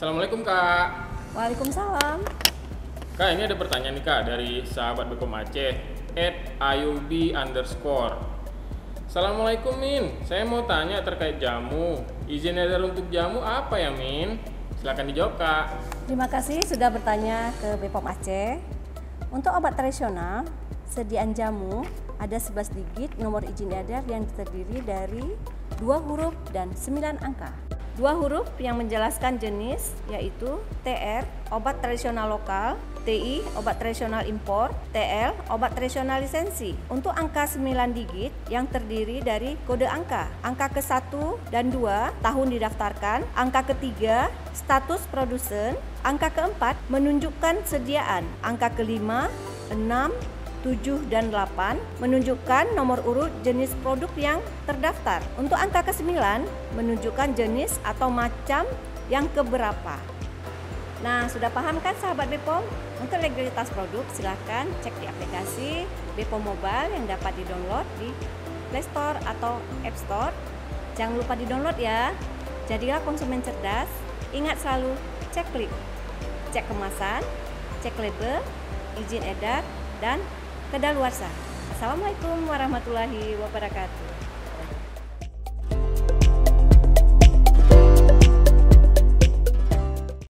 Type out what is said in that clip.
Assalamualaikum Kak. Waalaikumsalam. Kak, ini ada pertanyaan nih Kak dari sahabat Bepom Aceh @ayubi_. Assalamualaikum Min, saya mau tanya terkait jamu. Izin edar untuk jamu apa ya Min? Silahkan dijawab Kak. Terima kasih sudah bertanya ke Bepom Aceh. Untuk obat tradisional, sediaan jamu ada 11 digit nomor izin edar yang terdiri dari 2 huruf dan 9 angka. 2 huruf yang menjelaskan jenis yaitu TR, obat tradisional lokal, TI, obat tradisional impor, TL, obat tradisional lisensi. Untuk angka 9 digit yang terdiri dari kode angka. Angka ke-1 dan 2 tahun didaftarkan, angka ke-3 status produsen, angka ke-4 menunjukkan sediaan, angka ke-5, 6, 7 dan 8 menunjukkan nomor urut jenis produk yang terdaftar. Untuk angka ke-9 menunjukkan jenis atau macam yang keberapa. Nah, sudah paham kan sahabat Bepom? Untuk legalitas produk silahkan cek di aplikasi Bepom Mobile yang dapat di-download di Play Store atau App Store. Jangan lupa di-download ya. Jadilah konsumen cerdas. Ingat selalu cek klik, cek kemasan, cek label, izin edar, dan kedaluarsa. Assalamualaikum warahmatullahi wabarakatuh.